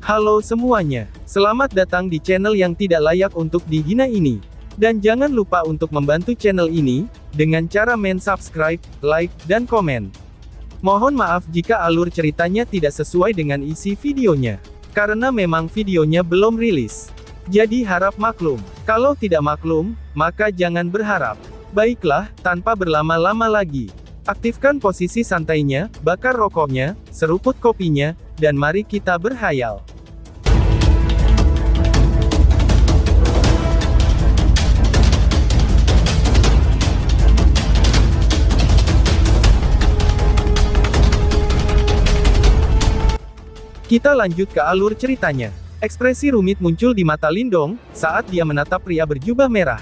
Halo semuanya, selamat datang di channel yang tidak layak untuk dihina ini. Dan jangan lupa untuk membantu channel ini, dengan cara subscribe, like, dan komen. Mohon maaf jika alur ceritanya tidak sesuai dengan isi videonya. Karena memang videonya belum rilis. Jadi harap maklum. Kalau tidak maklum, maka jangan berharap. Baiklah, tanpa berlama-lama lagi. Aktifkan posisi santainya, bakar rokoknya, seruput kopinya, dan mari kita berhayal. Kita lanjut ke alur ceritanya. Ekspresi rumit muncul di mata Lindong, saat dia menatap pria berjubah merah.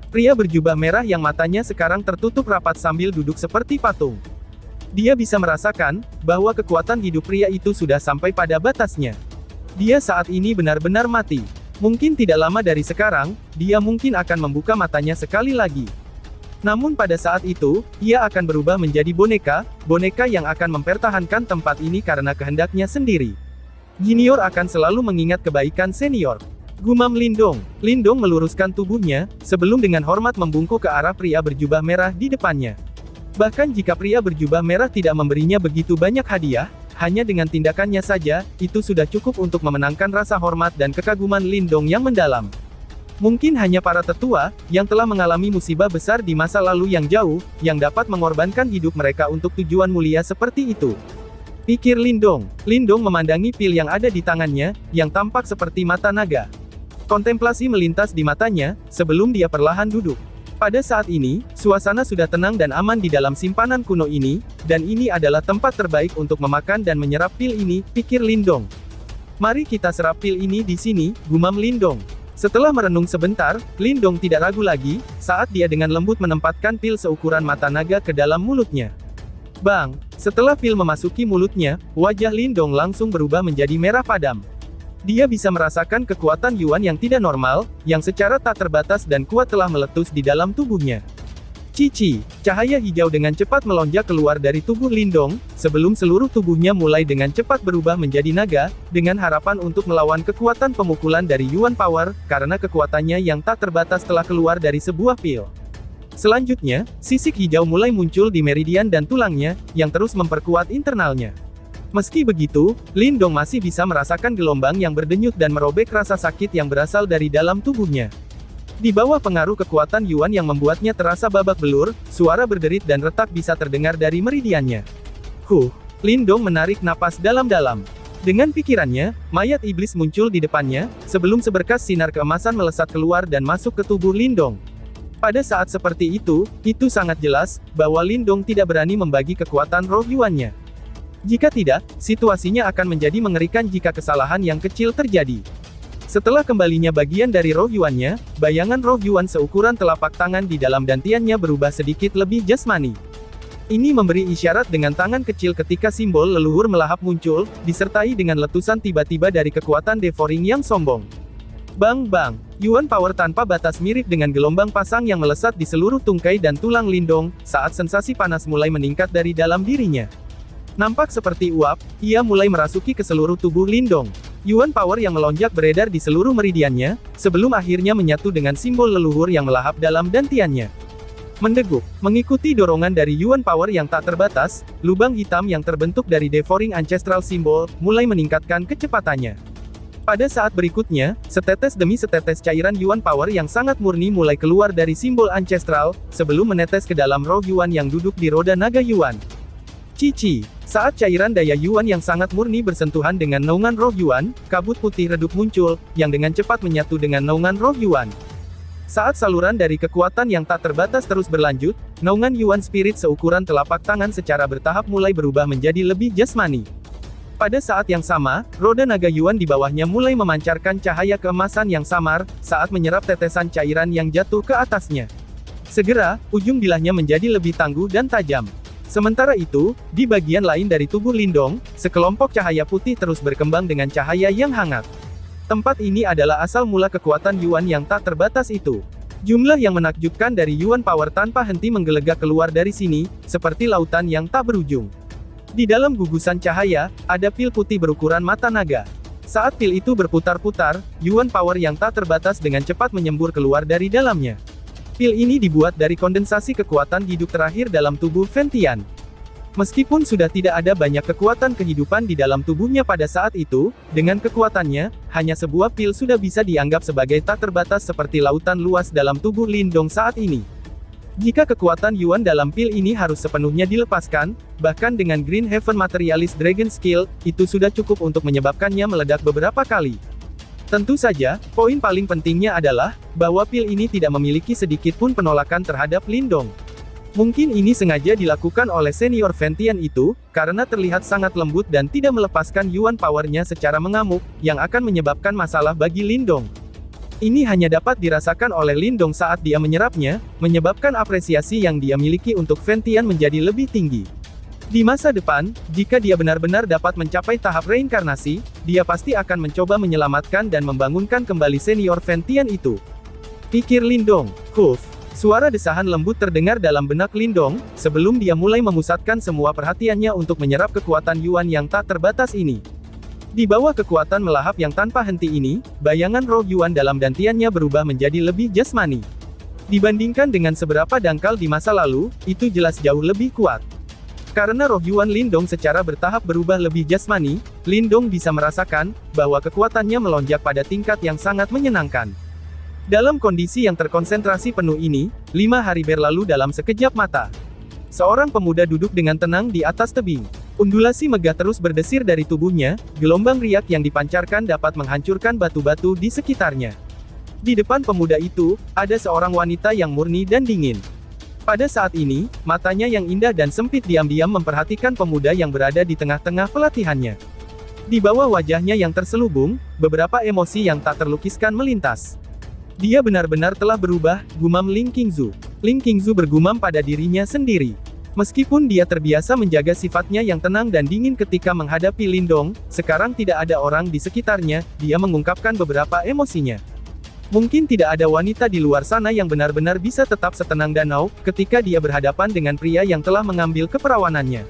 Pria berjubah merah yang matanya sekarang tertutup rapat sambil duduk seperti patung. Dia bisa merasakan, bahwa kekuatan hidup pria itu sudah sampai pada batasnya. Dia saat ini benar-benar mati. Mungkin tidak lama dari sekarang, dia mungkin akan membuka matanya sekali lagi. Namun pada saat itu, ia akan berubah menjadi boneka yang akan mempertahankan tempat ini karena kehendaknya sendiri. Junior akan selalu mengingat kebaikan senior. Gumam Lindong. Lindong meluruskan tubuhnya, sebelum dengan hormat membungkuk ke arah pria berjubah merah di depannya. Bahkan jika pria berjubah merah tidak memberinya begitu banyak hadiah, hanya dengan tindakannya saja, itu sudah cukup untuk memenangkan rasa hormat dan kekaguman Lindong yang mendalam. Mungkin hanya para tetua, yang telah mengalami musibah besar di masa lalu yang jauh, yang dapat mengorbankan hidup mereka untuk tujuan mulia seperti itu. Pikir Lindong. Lindong memandangi pil yang ada di tangannya, yang tampak seperti mata naga. Kontemplasi melintas di matanya, sebelum dia perlahan duduk. Pada saat ini, suasana sudah tenang dan aman di dalam simpanan kuno ini, dan ini adalah tempat terbaik untuk memakan dan menyerap pil ini, pikir Lindong. Mari kita serap pil ini di sini, gumam Lindong. Setelah merenung sebentar, Lindong tidak ragu lagi, saat dia dengan lembut menempatkan pil seukuran mata naga ke dalam mulutnya. Bang! Setelah pil memasuki mulutnya, wajah Lindong langsung berubah menjadi merah padam. Dia bisa merasakan kekuatan Yuan yang tidak normal, yang secara tak terbatas dan kuat telah meletus di dalam tubuhnya. Cici, cahaya hijau dengan cepat melonjak keluar dari tubuh Lindong, sebelum seluruh tubuhnya mulai dengan cepat berubah menjadi naga, dengan harapan untuk melawan kekuatan pemukulan dari Yuan Power, karena kekuatannya yang tak terbatas telah keluar dari sebuah pil. Selanjutnya, sisik hijau mulai muncul di meridian dan tulangnya, yang terus memperkuat internalnya. Meski begitu, Lindong masih bisa merasakan gelombang yang berdenyut dan merobek rasa sakit yang berasal dari dalam tubuhnya. Di bawah pengaruh kekuatan Yuan yang membuatnya terasa babak belur, suara berderit dan retak bisa terdengar dari meridiannya. Lindong menarik napas dalam-dalam. Dengan pikirannya, mayat iblis muncul di depannya, sebelum seberkas sinar keemasan melesat keluar dan masuk ke tubuh Lindong. Pada saat seperti itu sangat jelas, bahwa Lindong tidak berani membagi kekuatan roh Yuan-nya. Jika tidak, situasinya akan menjadi mengerikan jika kesalahan yang kecil terjadi. Setelah kembalinya bagian dari roh Yuan-nya, bayangan roh Yuan seukuran telapak tangan di dalam dantiannya berubah sedikit lebih jasmani. Ini memberi isyarat dengan tangan kecil ketika simbol leluhur melahap muncul, disertai dengan letusan tiba-tiba dari kekuatan devouring yang sombong. Bang! Yuan Power tanpa batas mirip dengan gelombang pasang yang melesat di seluruh tungkai dan tulang Lindong, saat sensasi panas mulai meningkat dari dalam dirinya. Nampak seperti uap, ia mulai merasuki ke seluruh tubuh Lindong. Yuan Power yang melonjak beredar di seluruh meridiannya, sebelum akhirnya menyatu dengan simbol leluhur yang melahap dalam dantiannya. Mendeguk, mengikuti dorongan dari Yuan Power yang tak terbatas, lubang hitam yang terbentuk dari devouring ancestral symbol, mulai meningkatkan kecepatannya. Pada saat berikutnya, setetes demi setetes cairan Yuan Power yang sangat murni mulai keluar dari simbol ancestral, sebelum menetes ke dalam roh Yuan yang duduk di roda naga Yuan. Cici, saat cairan daya Yuan yang sangat murni bersentuhan dengan naungan roh Yuan, kabut putih redup muncul, yang dengan cepat menyatu dengan naungan roh Yuan. Saat saluran dari kekuatan yang tak terbatas terus berlanjut, naungan Yuan Spirit seukuran telapak tangan secara bertahap mulai berubah menjadi lebih jasmani. Pada saat yang sama, roda naga Yuan di bawahnya mulai memancarkan cahaya keemasan yang samar, saat menyerap tetesan cairan yang jatuh ke atasnya. Segera, ujung bilahnya menjadi lebih tangguh dan tajam. Sementara itu, di bagian lain dari tubuh Lindong, sekelompok cahaya putih terus berkembang dengan cahaya yang hangat. Tempat ini adalah asal mula kekuatan Yuan yang tak terbatas itu. Jumlah yang menakjubkan dari Yuan Power tanpa henti menggelegak keluar dari sini, seperti lautan yang tak berujung. Di dalam gugusan cahaya, ada pil putih berukuran mata naga. Saat pil itu berputar-putar, Yuan Power yang tak terbatas dengan cepat menyembur keluar dari dalamnya. Pil ini dibuat dari kondensasi kekuatan hidup terakhir dalam tubuh Ventian. Meskipun sudah tidak ada banyak kekuatan kehidupan di dalam tubuhnya pada saat itu, dengan kekuatannya, hanya sebuah pil sudah bisa dianggap sebagai tak terbatas seperti lautan luas dalam tubuh Lindong saat ini. Jika kekuatan Yuan dalam pil ini harus sepenuhnya dilepaskan, bahkan dengan Green Heaven Materialist Dragon Skill, itu sudah cukup untuk menyebabkannya meledak beberapa kali. Tentu saja, poin paling pentingnya adalah, bahwa pil ini tidak memiliki sedikit pun penolakan terhadap Lindong. Mungkin ini sengaja dilakukan oleh senior Ventian itu, karena terlihat sangat lembut dan tidak melepaskan Yuan Power-nya secara mengamuk, yang akan menyebabkan masalah bagi Lindong. Ini hanya dapat dirasakan oleh Lindong saat dia menyerapnya, menyebabkan apresiasi yang dia miliki untuk Ventian menjadi lebih tinggi. Di masa depan, jika dia benar-benar dapat mencapai tahap reinkarnasi, dia pasti akan mencoba menyelamatkan dan membangunkan kembali senior Ventian itu. Pikir Lindong. Huff. Suara desahan lembut terdengar dalam benak Lindong, sebelum dia mulai memusatkan semua perhatiannya untuk menyerap kekuatan Yuan yang tak terbatas ini. Di bawah kekuatan melahap yang tanpa henti ini, bayangan roh Yuan dalam dantiannya berubah menjadi lebih jasmani. Dibandingkan dengan seberapa dangkal di masa lalu, itu jelas jauh lebih kuat. Karena roh Yuan Lindong secara bertahap berubah lebih jasmani, Lindong bisa merasakan, bahwa kekuatannya melonjak pada tingkat yang sangat menyenangkan. Dalam kondisi yang terkonsentrasi penuh ini, 5 hari berlalu dalam sekejap mata. Seorang pemuda duduk dengan tenang di atas tebing. Undulasi megah terus berdesir dari tubuhnya, gelombang riak yang dipancarkan dapat menghancurkan batu-batu di sekitarnya. Di depan pemuda itu, ada seorang wanita yang murni dan dingin. Pada saat ini, matanya yang indah dan sempit diam-diam memperhatikan pemuda yang berada di tengah-tengah pelatihannya. Di bawah wajahnya yang terselubung, beberapa emosi yang tak terlukiskan melintas. Dia benar-benar telah berubah, gumam Ling Qingzu. Ling Qingzu bergumam pada dirinya sendiri. Meskipun dia terbiasa menjaga sifatnya yang tenang dan dingin ketika menghadapi Lindong, sekarang tidak ada orang di sekitarnya, dia mengungkapkan beberapa emosinya. Mungkin tidak ada wanita di luar sana yang benar-benar bisa tetap setenang danau, ketika dia berhadapan dengan pria yang telah mengambil keperawanannya.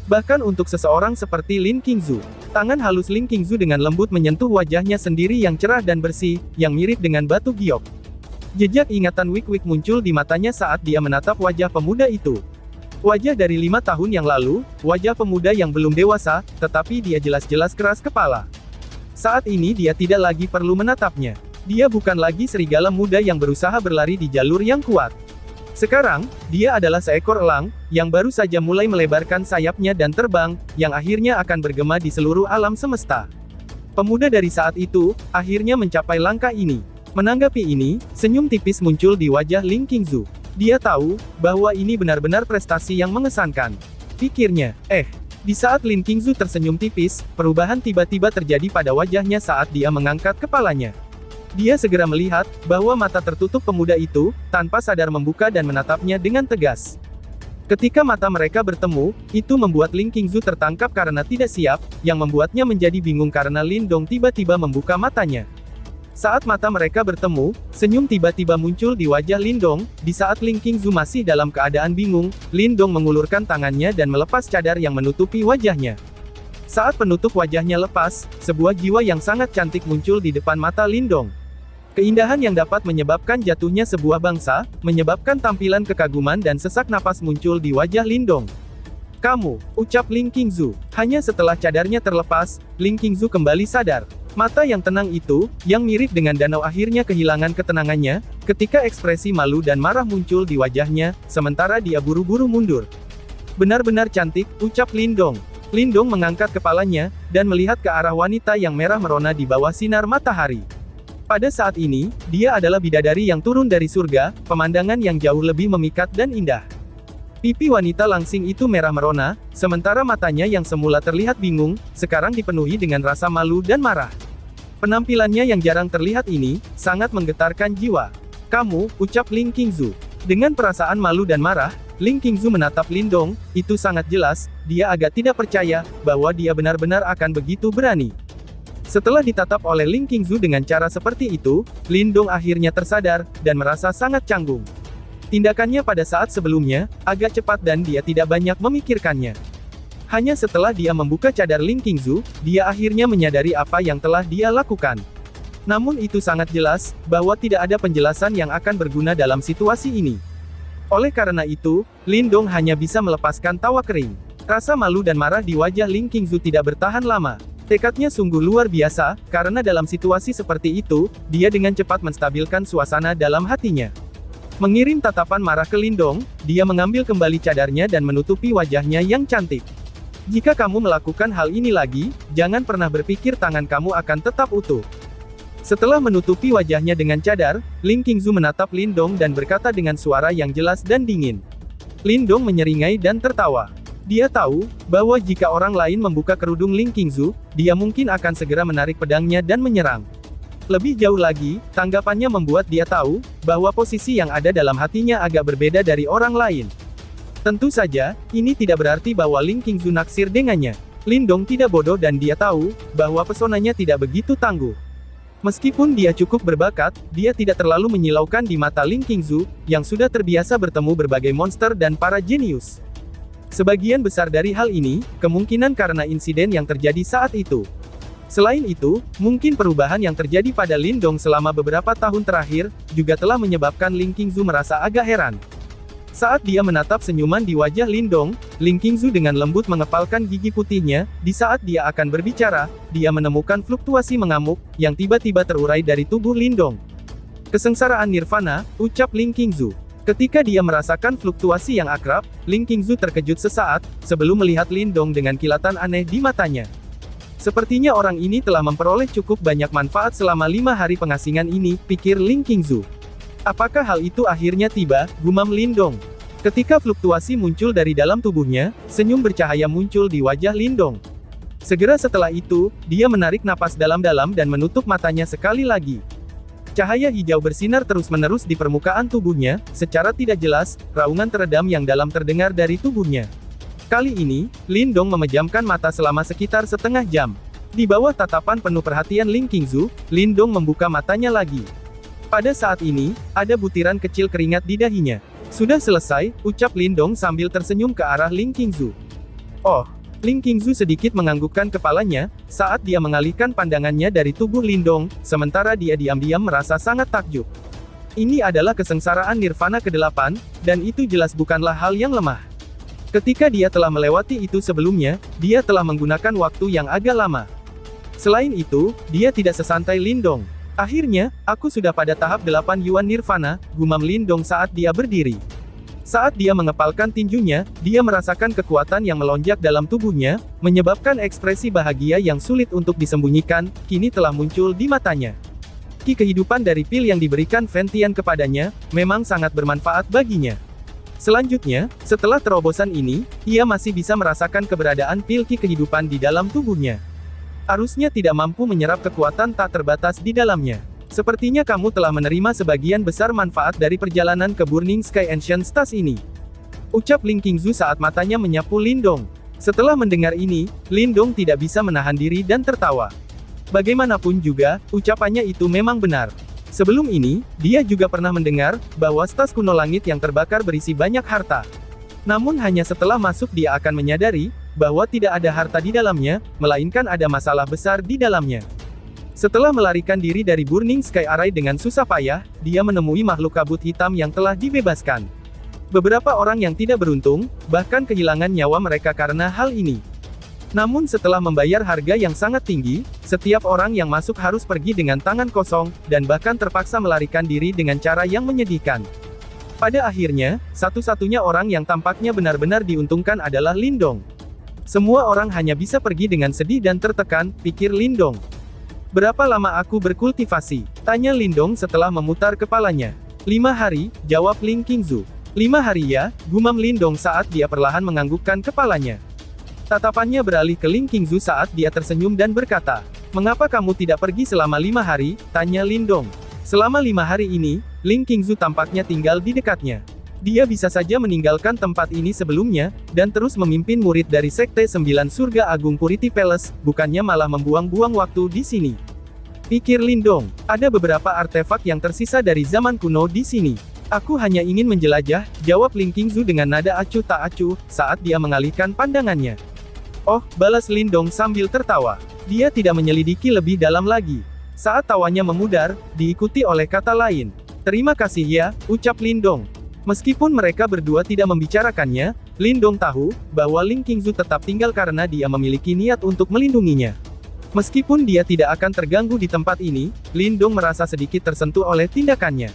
Bahkan untuk seseorang seperti Ling Qingzu, tangan halus Ling Qingzu dengan lembut menyentuh wajahnya sendiri yang cerah dan bersih, yang mirip dengan batu giok. Jejak ingatan Wik-Wik muncul di matanya saat dia menatap wajah pemuda itu. Wajah dari 5 tahun yang lalu, wajah pemuda yang belum dewasa, tetapi dia jelas-jelas keras kepala. Saat ini dia tidak lagi perlu menatapnya. Dia bukan lagi serigala muda yang berusaha berlari di jalur yang kuat. Sekarang, dia adalah seekor elang, yang baru saja mulai melebarkan sayapnya dan terbang, yang akhirnya akan bergema di seluruh alam semesta. Pemuda dari saat itu, akhirnya mencapai langkah ini. Menanggapi ini, senyum tipis muncul di wajah Ling Qingzu. Dia tahu, bahwa ini benar-benar prestasi yang mengesankan. Pikirnya, di saat Ling Qingzu tersenyum tipis, perubahan tiba-tiba terjadi pada wajahnya saat dia mengangkat kepalanya. Dia segera melihat, bahwa mata tertutup pemuda itu, tanpa sadar membuka dan menatapnya dengan tegas. Ketika mata mereka bertemu, itu membuat Ling Qingzu tertangkap karena tidak siap, yang membuatnya menjadi bingung karena Lindong tiba-tiba membuka matanya. Saat mata mereka bertemu, senyum tiba-tiba muncul di wajah Lindong. Di saat Ling Qingzu masih dalam keadaan bingung, Lindong mengulurkan tangannya dan melepas cadar yang menutupi wajahnya. Saat penutup wajahnya lepas, sebuah jiwa yang sangat cantik muncul di depan mata Lindong. Keindahan yang dapat menyebabkan jatuhnya sebuah bangsa, menyebabkan tampilan kekaguman dan sesak napas muncul di wajah Lindong. "Kamu," ucap Ling Qingzu. Hanya setelah cadarnya terlepas, Ling Qingzu kembali sadar. Mata yang tenang itu, yang mirip dengan danau akhirnya kehilangan ketenangannya, ketika ekspresi malu dan marah muncul di wajahnya, sementara dia buru-buru mundur. "Benar-benar cantik," ucap Lindong. Lindong mengangkat kepalanya, dan melihat ke arah wanita yang merah merona di bawah sinar matahari. Pada saat ini, dia adalah bidadari yang turun dari surga, pemandangan yang jauh lebih memikat dan indah. Pipi wanita langsing itu merah merona, sementara matanya yang semula terlihat bingung, sekarang dipenuhi dengan rasa malu dan marah. Penampilannya yang jarang terlihat ini, sangat menggetarkan jiwa. "Kamu," ucap Ling Qingzu. Dengan perasaan malu dan marah, Ling Qingzu menatap Lindong, itu sangat jelas, dia agak tidak percaya, bahwa dia benar-benar akan begitu berani. Setelah ditatap oleh Ling Qingzu dengan cara seperti itu, Lindong akhirnya tersadar, dan merasa sangat canggung. Tindakannya pada saat sebelumnya, agak cepat dan dia tidak banyak memikirkannya. Hanya setelah dia membuka cadar Ling Qingzu, dia akhirnya menyadari apa yang telah dia lakukan. Namun itu sangat jelas, bahwa tidak ada penjelasan yang akan berguna dalam situasi ini. Oleh karena itu, Lin Dong hanya bisa melepaskan tawa kering. Rasa malu dan marah di wajah Ling Qingzu tidak bertahan lama. Tekadnya sungguh luar biasa, karena dalam situasi seperti itu, dia dengan cepat menstabilkan suasana dalam hatinya. Mengirim tatapan marah ke Lin Dong, dia mengambil kembali cadarnya dan menutupi wajahnya yang cantik. Jika kamu melakukan hal ini lagi, jangan pernah berpikir tangan kamu akan tetap utuh. Setelah menutupi wajahnya dengan cadar, Ling Qingzu menatap Lin Dong dan berkata dengan suara yang jelas dan dingin. Lin Dong menyeringai dan tertawa. Dia tahu, bahwa jika orang lain membuka kerudung Ling Qingzu, dia mungkin akan segera menarik pedangnya dan menyerang. Lebih jauh lagi, tanggapannya membuat dia tahu, bahwa posisi yang ada dalam hatinya agak berbeda dari orang lain. Tentu saja, ini tidak berarti bahwa Ling Qingzu naksir dengannya. Lin Dong tidak bodoh dan dia tahu, bahwa pesonanya tidak begitu tangguh. Meskipun dia cukup berbakat, dia tidak terlalu menyilaukan di mata Ling Qingzu, yang sudah terbiasa bertemu berbagai monster dan para jenius. Sebagian besar dari hal ini, kemungkinan karena insiden yang terjadi saat itu. Selain itu, mungkin perubahan yang terjadi pada Lin Dong selama beberapa tahun terakhir, juga telah menyebabkan Ling Qingzu merasa agak heran. Saat dia menatap senyuman di wajah Lin Dong, Ling Qingzu dengan lembut mengepalkan gigi putihnya, di saat dia akan berbicara, dia menemukan fluktuasi mengamuk, yang tiba-tiba terurai dari tubuh Lin Dong. Kesengsaraan nirvana, ucap Ling Qingzu. Ketika dia merasakan fluktuasi yang akrab, Ling Qingzu terkejut sesaat, sebelum melihat Lin Dong dengan kilatan aneh di matanya. Sepertinya orang ini telah memperoleh cukup banyak manfaat selama 5 hari pengasingan ini, pikir Ling Qingzu. Apakah hal itu akhirnya tiba, gumam Lin Dong. Ketika fluktuasi muncul dari dalam tubuhnya, senyum bercahaya muncul di wajah Lin Dong. Segera setelah itu, dia menarik napas dalam-dalam dan menutup matanya sekali lagi. Cahaya hijau bersinar terus-menerus di permukaan tubuhnya, secara tidak jelas, raungan teredam yang dalam terdengar dari tubuhnya. Kali ini, Lin Dong memejamkan mata selama sekitar setengah jam. Di bawah tatapan penuh perhatian Ling Qingzu, Lin Dong membuka matanya lagi. Pada saat ini, ada butiran kecil keringat di dahinya. Sudah selesai, ucap Lin Dong sambil tersenyum ke arah Ling Qingzu. Oh, Ling Qingzu sedikit menganggukkan kepalanya, saat dia mengalihkan pandangannya dari tubuh Lin Dong, sementara dia diam-diam merasa sangat takjub. Ini adalah kesengsaraan nirvana ke-8, dan itu jelas bukanlah hal yang lemah. Ketika dia telah melewati itu sebelumnya, dia telah menggunakan waktu yang agak lama. Selain itu, dia tidak sesantai Lin Dong. Akhirnya, aku sudah pada tahap 8 Yuan Nirvana, gumam Lin Dong saat dia berdiri. Saat dia mengepalkan tinjunya, dia merasakan kekuatan yang melonjak dalam tubuhnya, menyebabkan ekspresi bahagia yang sulit untuk disembunyikan, kini telah muncul di matanya. Ki kehidupan dari pil yang diberikan Fen Tian kepadanya, memang sangat bermanfaat baginya. Selanjutnya, setelah terobosan ini, ia masih bisa merasakan keberadaan pil ki kehidupan di dalam tubuhnya. Arusnya tidak mampu menyerap kekuatan tak terbatas di dalamnya. Sepertinya kamu telah menerima sebagian besar manfaat dari perjalanan ke Burning Sky Ancient Stars ini. Ucap Ling Qingzu saat matanya menyapu Lin Dong. Setelah mendengar ini, Lin Dong tidak bisa menahan diri dan tertawa. Bagaimanapun juga, ucapannya itu memang benar. Sebelum ini, dia juga pernah mendengar, bahwa stas kuno langit yang terbakar berisi banyak harta. Namun hanya setelah masuk dia akan menyadari, bahwa tidak ada harta di dalamnya, melainkan ada masalah besar di dalamnya. Setelah melarikan diri dari Burning Sky Array dengan susah payah, dia menemui makhluk kabut hitam yang telah dibebaskan. Beberapa orang yang tidak beruntung, bahkan kehilangan nyawa mereka karena hal ini. Namun setelah membayar harga yang sangat tinggi, setiap orang yang masuk harus pergi dengan tangan kosong, dan bahkan terpaksa melarikan diri dengan cara yang menyedihkan. Pada akhirnya, satu-satunya orang yang tampaknya benar-benar diuntungkan adalah Lin Dong. Semua orang hanya bisa pergi dengan sedih dan tertekan, pikir Lin Dong. Berapa lama aku berkultivasi? Tanya Lin Dong setelah memutar kepalanya. 5 hari, jawab Ling Qingzu. 5 hari ya, gumam Lin Dong saat dia perlahan menganggukkan kepalanya. Tatapannya beralih ke Ling Qingzu saat dia tersenyum dan berkata, "Mengapa kamu tidak pergi selama 5 hari?" tanya Lin Dong. Selama 5 hari ini, Ling Qingzu tampaknya tinggal di dekatnya. Dia bisa saja meninggalkan tempat ini sebelumnya, dan terus memimpin murid dari Sekte 9 Surga Agung Purity Palace, bukannya malah membuang-buang waktu di sini. Pikir Lin Dong, ada beberapa artefak yang tersisa dari zaman kuno di sini. Aku hanya ingin menjelajah, jawab Ling Qingzu dengan nada acuh tak acuh, saat dia mengalihkan pandangannya. Oh, balas Lindong sambil tertawa. Dia tidak menyelidiki lebih dalam lagi. Saat tawanya memudar, diikuti oleh kata lain. Terima kasih ya, ucap Lindong. Meskipun mereka berdua tidak membicarakannya, Lindong tahu bahwa Ling Qingzu tetap tinggal karena dia memiliki niat untuk melindunginya. Meskipun dia tidak akan terganggu di tempat ini, Lindong merasa sedikit tersentuh oleh tindakannya.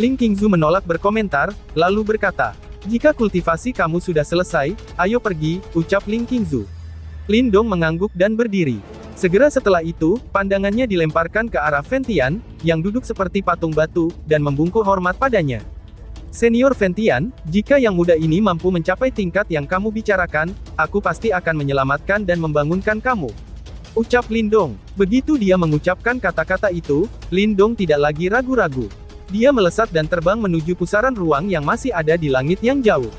Ling Qingzu menolak berkomentar, lalu berkata, "Jika kultivasi kamu sudah selesai, ayo pergi," ucap Ling Qingzu. Lindong mengangguk dan berdiri. Segera setelah itu, pandangannya dilemparkan ke arah Ventian, yang duduk seperti patung batu, dan membungkuk hormat padanya. Senior Ventian, jika yang muda ini mampu mencapai tingkat yang kamu bicarakan, aku pasti akan menyelamatkan dan membangunkan kamu. Ucap Lindong. Begitu dia mengucapkan kata-kata itu, Lindong tidak lagi ragu-ragu. Dia melesat dan terbang menuju pusaran ruang yang masih ada di langit yang jauh.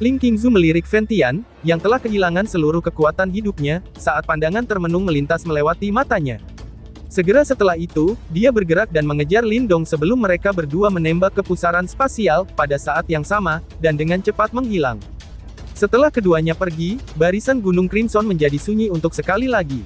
Ling Qingzu melirik Ventian, yang telah kehilangan seluruh kekuatan hidupnya, saat pandangan termenung melintas melewati matanya. Segera setelah itu, dia bergerak dan mengejar Lindong sebelum mereka berdua menembak ke pusaran spasial, pada saat yang sama, dan dengan cepat menghilang. Setelah keduanya pergi, barisan Gunung Crimson menjadi sunyi untuk sekali lagi.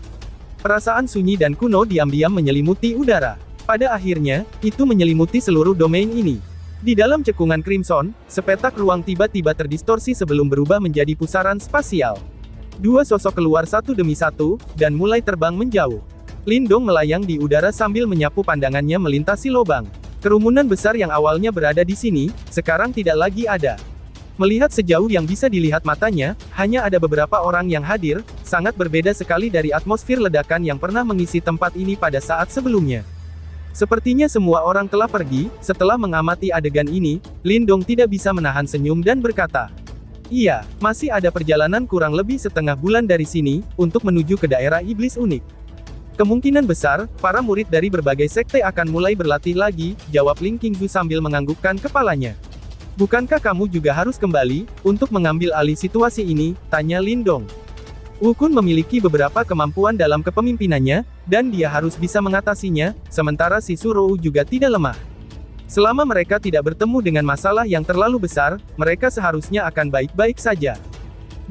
Perasaan sunyi dan kuno diam-diam menyelimuti udara. Pada akhirnya, itu menyelimuti seluruh domain ini. Di dalam cekungan Crimson, sepetak ruang tiba-tiba terdistorsi sebelum berubah menjadi pusaran spasial. Dua sosok keluar satu demi satu, dan mulai terbang menjauh. Lindong melayang di udara sambil menyapu pandangannya melintasi lubang. Kerumunan besar yang awalnya berada di sini, sekarang tidak lagi ada. Melihat sejauh yang bisa dilihat matanya, hanya ada beberapa orang yang hadir, sangat berbeda sekali dari atmosfer ledakan yang pernah mengisi tempat ini pada saat sebelumnya. Sepertinya semua orang telah pergi. Setelah mengamati adegan ini, Lindong tidak bisa menahan senyum dan berkata, "Iya, masih ada perjalanan kurang lebih setengah bulan dari sini, untuk menuju ke daerah iblis unik. Kemungkinan besar, para murid dari berbagai sekte akan mulai berlatih lagi," jawab Ling Qingzu sambil menganggukkan kepalanya. "Bukankah kamu juga harus kembali, untuk mengambil alih situasi ini?" tanya Lindong. Wukun memiliki beberapa kemampuan dalam kepemimpinannya, dan dia harus bisa mengatasinya, sementara si Surou juga tidak lemah. Selama mereka tidak bertemu dengan masalah yang terlalu besar, mereka seharusnya akan baik-baik saja.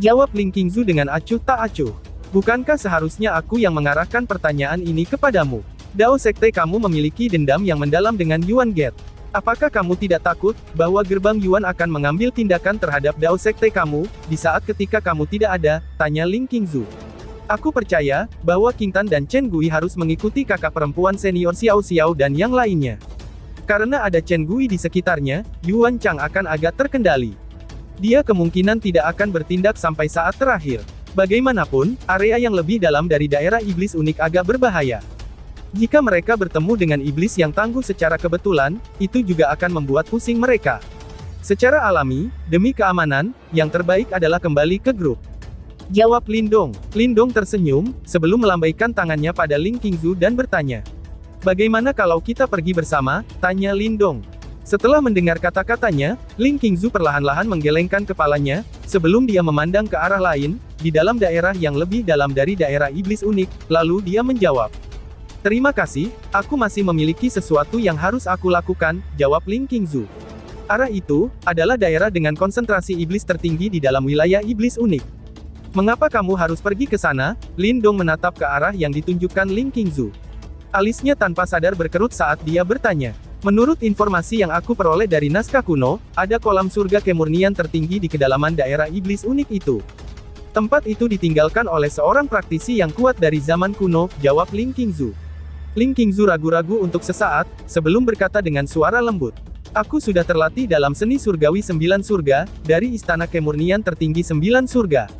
Jawab Ling Qingzu dengan acuh tak acuh. "Bukankah seharusnya aku yang mengarahkan pertanyaan ini kepadamu? Dao Sekte kamu memiliki dendam yang mendalam dengan Yuan Gate. Apakah kamu tidak takut, bahwa gerbang Yuan akan mengambil tindakan terhadap Dao Sekte kamu, di saat ketika kamu tidak ada?" tanya Ling Qingzu. "Aku percaya, bahwa King Tan dan Chen Gui harus mengikuti kakak perempuan senior Xiao Xiao dan yang lainnya. Karena ada Chen Gui di sekitarnya, Yuan Chang akan agak terkendali. Dia kemungkinan tidak akan bertindak sampai saat terakhir. Bagaimanapun, area yang lebih dalam dari daerah iblis unik agak berbahaya. Jika mereka bertemu dengan iblis yang tangguh secara kebetulan, itu juga akan membuat pusing mereka. Secara alami, demi keamanan, yang terbaik adalah kembali ke grup." Jawab Lindong. Lindong tersenyum, sebelum melambaikan tangannya pada Ling Qingzu dan bertanya, "Bagaimana kalau kita pergi bersama?" tanya Lindong. Setelah mendengar kata-katanya, Ling Qingzu perlahan-lahan menggelengkan kepalanya, sebelum dia memandang ke arah lain, di dalam daerah yang lebih dalam dari daerah iblis unik, lalu dia menjawab, "Terima kasih, aku masih memiliki sesuatu yang harus aku lakukan," jawab Ling Qingzu. "Arah itu, adalah daerah dengan konsentrasi iblis tertinggi di dalam wilayah iblis unik. Mengapa kamu harus pergi ke sana?" Lindong menatap ke arah yang ditunjukkan Ling Qingzu. Alisnya tanpa sadar berkerut saat dia bertanya. "Menurut informasi yang aku peroleh dari naskah kuno, ada kolam surga kemurnian tertinggi di kedalaman daerah iblis unik itu. Tempat itu ditinggalkan oleh seorang praktisi yang kuat dari zaman kuno," jawab Ling Qingzu. Ling Qingzu ragu-ragu untuk sesaat, sebelum berkata dengan suara lembut, "Aku sudah terlatih dalam seni surgawi 9 surga, dari istana kemurnian tertinggi 9 surga.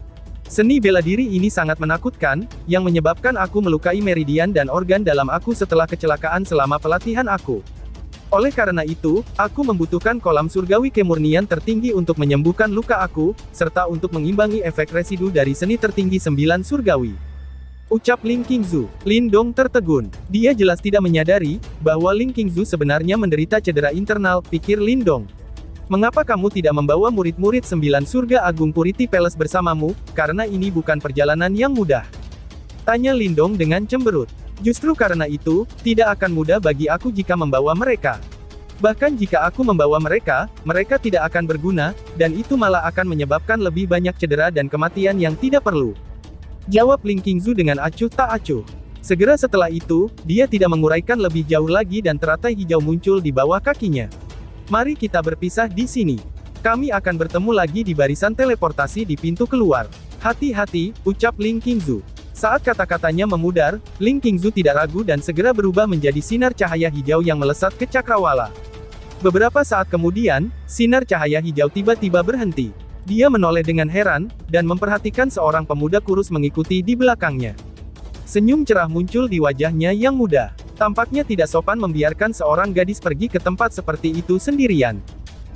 Seni bela diri ini sangat menakutkan, yang menyebabkan aku melukai meridian dan organ dalam aku setelah kecelakaan selama pelatihan aku. Oleh karena itu, aku membutuhkan kolam surgawi kemurnian tertinggi untuk menyembuhkan luka aku, serta untuk mengimbangi efek residu dari seni tertinggi 9 surgawi," ucap Ling Qingzu. Lindong tertegun. Dia jelas tidak menyadari, bahwa Ling Qingzu sebenarnya menderita cedera internal, pikir Lindong. "Mengapa kamu tidak membawa murid-murid 9 surga Agung Purity Palace bersamamu, karena ini bukan perjalanan yang mudah?" tanya Lindong dengan cemberut. "Justru karena itu, tidak akan mudah bagi aku jika membawa mereka. Bahkan jika aku membawa mereka, mereka tidak akan berguna, dan itu malah akan menyebabkan lebih banyak cedera dan kematian yang tidak perlu." Jawab Ling Qingzu dengan acuh tak acuh. Segera setelah itu, dia tidak menguraikan lebih jauh lagi dan teratai hijau muncul di bawah kakinya. Mari kita berpisah di sini. Kami akan bertemu lagi di barisan teleportasi di pintu keluar. Hati-hati, ucap Ling Qingzu. Saat kata-katanya memudar, Ling Qingzu tidak ragu dan segera berubah menjadi sinar cahaya hijau yang melesat ke cakrawala. Beberapa saat kemudian, sinar cahaya hijau tiba-tiba berhenti. Dia menoleh dengan heran, dan memperhatikan seorang pemuda kurus mengikuti di belakangnya. Senyum cerah muncul di wajahnya yang muda. Tampaknya tidak sopan membiarkan seorang gadis pergi ke tempat seperti itu sendirian.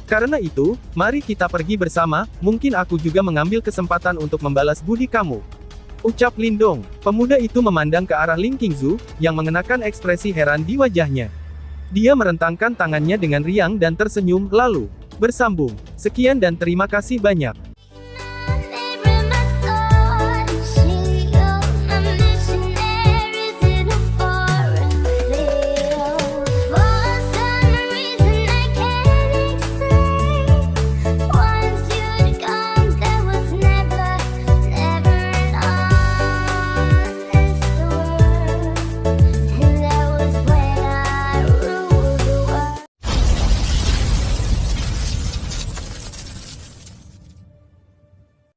Karena itu, mari kita pergi bersama, mungkin aku juga mengambil kesempatan untuk membalas budi kamu. Ucap Lindong. Pemuda itu memandang ke arah Ling Qingzu, yang mengenakan ekspresi heran di wajahnya. Dia merentangkan tangannya dengan riang dan tersenyum, lalu bersambung. Sekian dan terima kasih banyak.